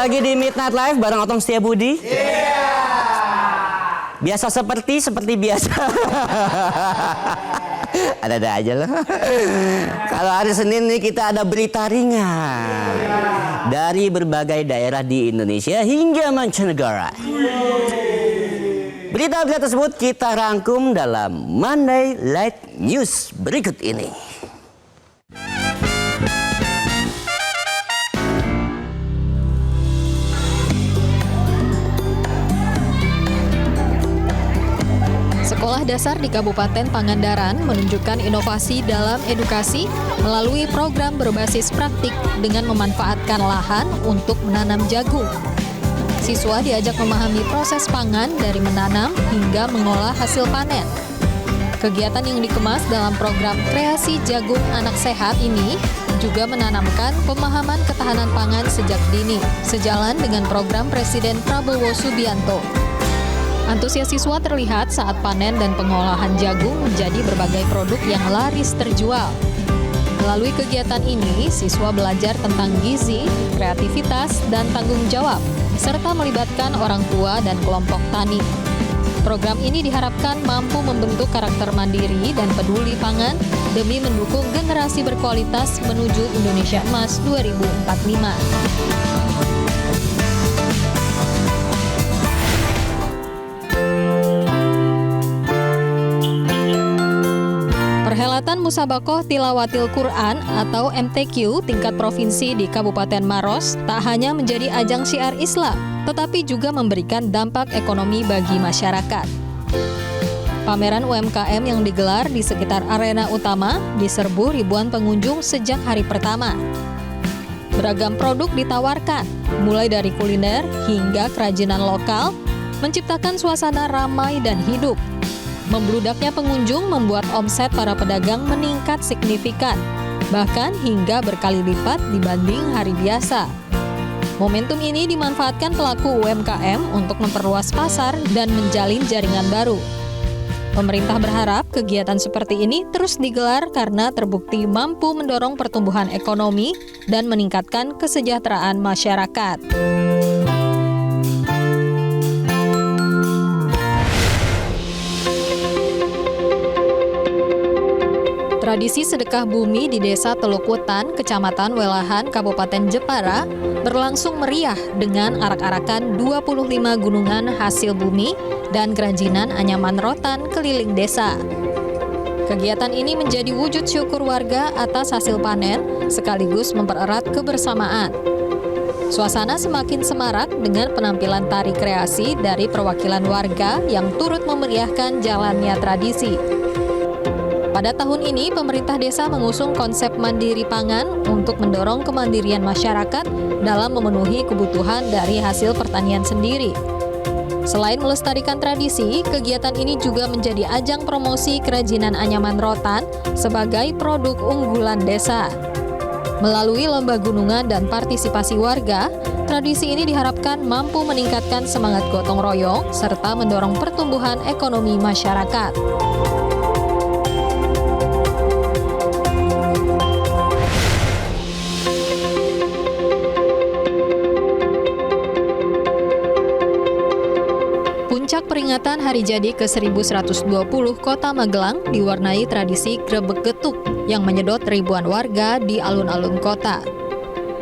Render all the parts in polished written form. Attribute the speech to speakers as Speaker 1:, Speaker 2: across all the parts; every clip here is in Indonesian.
Speaker 1: lagi di Midnight Live bareng Otong Setiabudi. Biasa seperti biasa. Ada-ada aja loh. Kalau hari Senin nih kita ada berita ringan dari berbagai daerah di Indonesia hingga mancanegara. Berita-berita tersebut kita rangkum dalam Monday Light News berikut ini.
Speaker 2: Sekolah dasar di Kabupaten Pangandaran menunjukkan inovasi dalam edukasi melalui program berbasis praktik dengan memanfaatkan lahan untuk menanam jagung. Siswa diajak memahami proses pangan dari menanam hingga mengolah hasil panen. Kegiatan yang dikemas dalam program kreasi jagung anak sehat ini juga menanamkan pemahaman ketahanan pangan sejak dini, sejalan dengan program Presiden Prabowo Subianto. Antusias siswa terlihat saat panen dan pengolahan jagung menjadi berbagai produk yang laris terjual. Melalui kegiatan ini, siswa belajar tentang gizi, kreativitas, dan tanggung jawab, serta melibatkan orang tua dan kelompok tani. Program ini diharapkan mampu membentuk karakter mandiri dan peduli pangan demi mendukung generasi berkualitas menuju Indonesia Emas 2045. Perhelatan Musabakoh Tilawatil Quran atau MTQ tingkat provinsi di Kabupaten Maros tak hanya menjadi ajang syiar Islam, tetapi juga memberikan dampak ekonomi bagi masyarakat. Pameran UMKM yang digelar di sekitar arena utama diserbu ribuan pengunjung sejak hari pertama. Beragam produk ditawarkan, mulai dari kuliner hingga kerajinan lokal, menciptakan suasana ramai dan hidup. Membludaknya pengunjung membuat omset para pedagang meningkat signifikan, bahkan hingga berkali lipat dibanding hari biasa. Momentum ini dimanfaatkan pelaku UMKM untuk memperluas pasar dan menjalin jaringan baru. Pemerintah berharap kegiatan seperti ini terus digelar karena terbukti mampu mendorong pertumbuhan ekonomi dan meningkatkan kesejahteraan masyarakat. Tradisi sedekah bumi di Desa Teluk Wetan, Kecamatan Welahan, Kabupaten Jepara berlangsung meriah dengan arak-arakan 25 gunungan hasil bumi dan kerajinan anyaman rotan keliling desa. Kegiatan ini menjadi wujud syukur warga atas hasil panen sekaligus mempererat kebersamaan. Suasana semakin semarak dengan penampilan tari kreasi dari perwakilan warga yang turut memeriahkan jalannya tradisi. Pada tahun ini, pemerintah desa mengusung konsep mandiri pangan untuk mendorong kemandirian masyarakat dalam memenuhi kebutuhan dari hasil pertanian sendiri. Selain melestarikan tradisi, kegiatan ini juga menjadi ajang promosi kerajinan anyaman rotan sebagai produk unggulan desa. Melalui lomba gunungan dan partisipasi warga, tradisi ini diharapkan mampu meningkatkan semangat gotong royong serta mendorong pertumbuhan ekonomi masyarakat. Puncak peringatan Hari Jadi ke-1120 Kota Magelang diwarnai tradisi grebek getuk yang menyedot ribuan warga di alun-alun kota.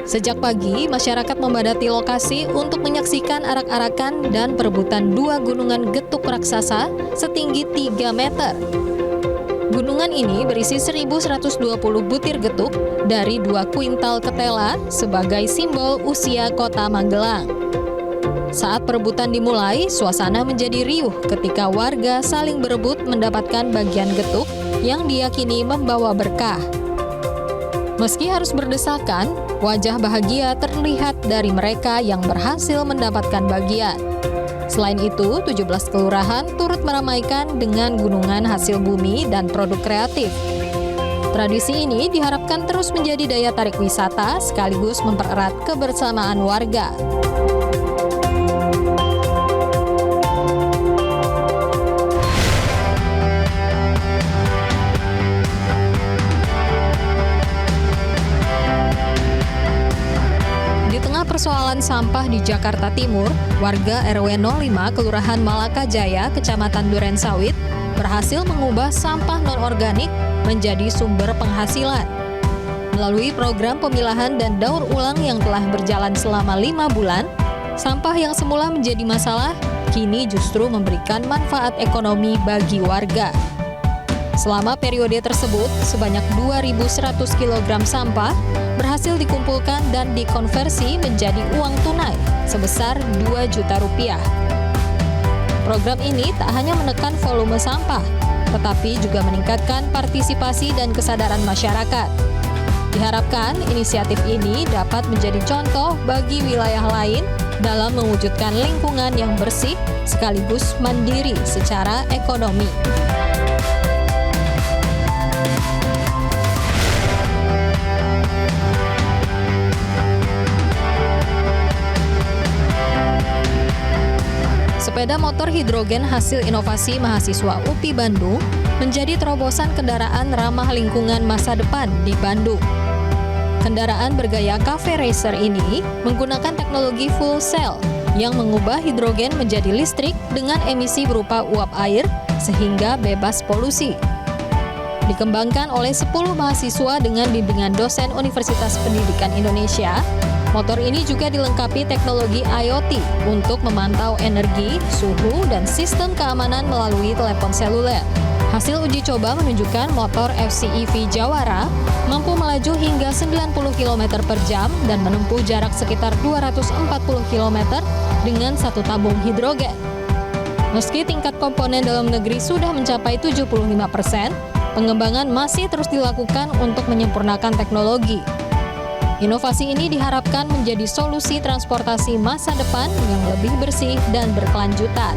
Speaker 2: Sejak pagi, masyarakat membadati lokasi untuk menyaksikan arak-arakan dan perebutan dua gunungan getuk raksasa setinggi 3 meter. Gunungan ini berisi 1.120 butir getuk dari 2 kuintal ketela sebagai simbol usia Kota Magelang. Saat perebutan dimulai, suasana menjadi riuh ketika warga saling berebut mendapatkan bagian getuk yang diyakini membawa berkah. Meski harus berdesakan, wajah bahagia terlihat dari mereka yang berhasil mendapatkan bagian. Selain itu, 17 kelurahan turut meramaikan dengan gunungan hasil bumi dan produk kreatif. Tradisi ini diharapkan terus menjadi daya tarik wisata sekaligus mempererat kebersamaan warga. tumpukan sampah di Jakarta Timur, warga RW 05 Kelurahan Malaka Jaya, Kecamatan Durensawit, berhasil mengubah sampah non-organik menjadi sumber penghasilan. Melalui program pemilahan dan daur ulang yang telah berjalan selama 5 bulan, sampah yang semula menjadi masalah, kini justru memberikan manfaat ekonomi bagi warga. Selama periode tersebut, sebanyak 2.100 kg sampah berhasil dikumpulkan dan dikonversi menjadi uang tunai sebesar 2 juta rupiah. Program ini tak hanya menekan volume sampah, tetapi juga meningkatkan partisipasi dan kesadaran masyarakat. Diharapkan inisiatif ini dapat menjadi contoh bagi wilayah lain dalam mewujudkan lingkungan yang bersih sekaligus mandiri secara ekonomi. Sepeda motor hidrogen hasil inovasi mahasiswa UPI Bandung menjadi terobosan kendaraan ramah lingkungan masa depan di Bandung. Kendaraan bergaya cafe racer ini menggunakan teknologi fuel cell yang mengubah hidrogen menjadi listrik dengan emisi berupa uap air sehingga bebas polusi. Dikembangkan oleh 10 mahasiswa dengan bimbingan dosen Universitas Pendidikan Indonesia, motor ini juga dilengkapi teknologi IoT untuk memantau energi, suhu, dan sistem keamanan melalui telepon seluler. Hasil uji coba menunjukkan motor FCEV Jawara mampu melaju hingga 90 km per jam dan menempuh jarak sekitar 240 km dengan satu tabung hidrogen. Meski tingkat komponen dalam negeri sudah mencapai 75%, pengembangan masih terus dilakukan untuk menyempurnakan teknologi. Inovasi ini diharapkan menjadi solusi transportasi masa depan yang lebih bersih dan berkelanjutan.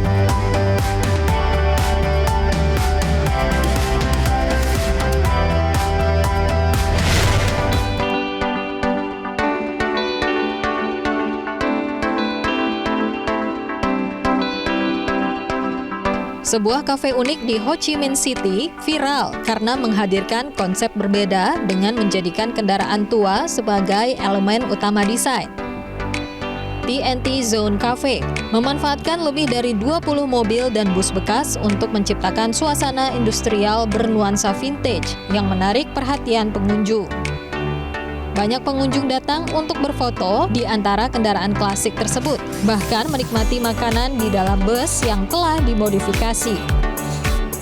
Speaker 2: Sebuah kafe unik di Ho Chi Minh City viral karena menghadirkan konsep berbeda dengan menjadikan kendaraan tua sebagai elemen utama desain. TNT Zone Cafe memanfaatkan lebih dari 20 mobil dan bus bekas untuk menciptakan suasana industrial bernuansa vintage yang menarik perhatian pengunjung. Banyak pengunjung datang untuk berfoto di antara kendaraan klasik tersebut, bahkan menikmati makanan di dalam bus yang telah dimodifikasi.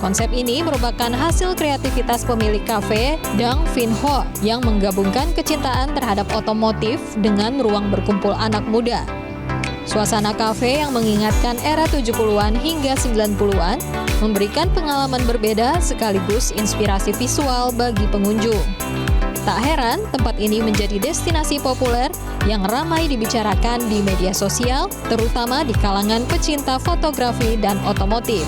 Speaker 2: Konsep ini merupakan hasil kreativitas pemilik kafe, Dang Vin Ho, yang menggabungkan kecintaan terhadap otomotif dengan ruang berkumpul anak muda. Suasana kafe yang mengingatkan era 70-an hingga 90-an memberikan pengalaman berbeda sekaligus inspirasi visual bagi pengunjung. Tak heran, tempat ini menjadi destinasi populer yang ramai dibicarakan di media sosial, terutama di kalangan pecinta fotografi dan otomotif.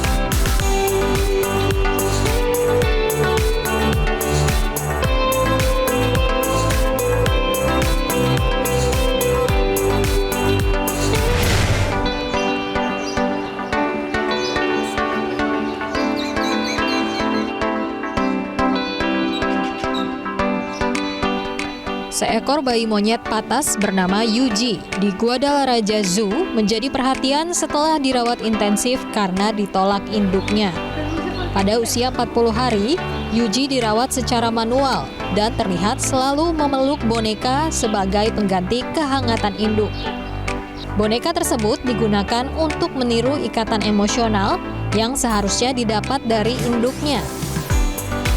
Speaker 2: Seekor bayi monyet patas bernama Yuji di Guadalajara Zoo menjadi perhatian setelah dirawat intensif karena ditolak induknya. Pada usia 40 hari, Yuji dirawat secara manual dan terlihat selalu memeluk boneka sebagai pengganti kehangatan induk. Boneka tersebut digunakan untuk meniru ikatan emosional yang seharusnya didapat dari induknya.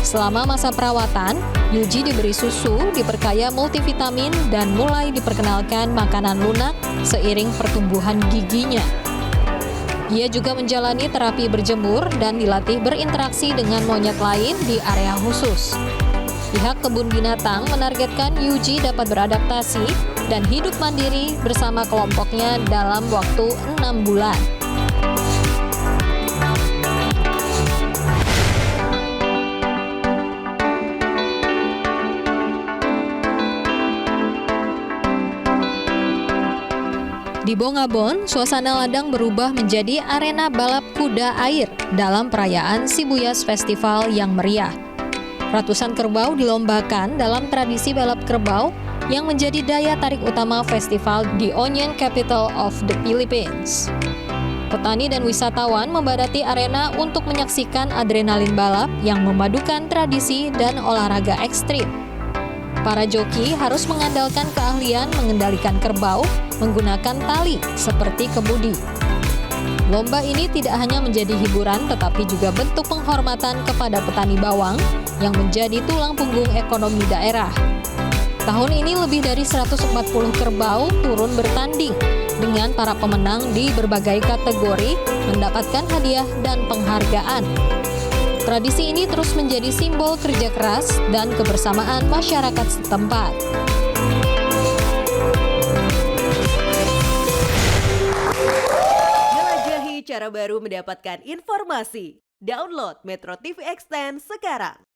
Speaker 2: Selama masa perawatan, Yuji diberi susu, diperkaya multivitamin, dan mulai diperkenalkan makanan lunak seiring pertumbuhan giginya. Ia juga menjalani terapi berjemur dan dilatih berinteraksi dengan monyet lain di area khusus. Pihak kebun binatang menargetkan Yuji dapat beradaptasi dan hidup mandiri bersama kelompoknya dalam waktu 6 bulan. Di Bongabon, suasana ladang berubah menjadi arena balap kuda air dalam perayaan Sibuyas Festival yang meriah. Ratusan kerbau dilombakan dalam tradisi balap kerbau yang menjadi daya tarik utama festival The Onion Capital of the Philippines. Petani dan wisatawan membadati arena untuk menyaksikan adrenalin balap yang memadukan tradisi dan olahraga ekstrim. Para joki harus mengandalkan keahlian mengendalikan kerbau menggunakan tali seperti kemudi. Lomba ini tidak hanya menjadi hiburan tetapi juga bentuk penghormatan kepada petani bawang yang menjadi tulang punggung ekonomi daerah. Tahun ini lebih dari 140 kerbau turun bertanding dengan para pemenang di berbagai kategori mendapatkan hadiah dan penghargaan. Tradisi ini terus menjadi simbol kerja keras dan kebersamaan masyarakat setempat.
Speaker 3: Jelajahi cara baru mendapatkan informasi. Download Metro TV Extend sekarang.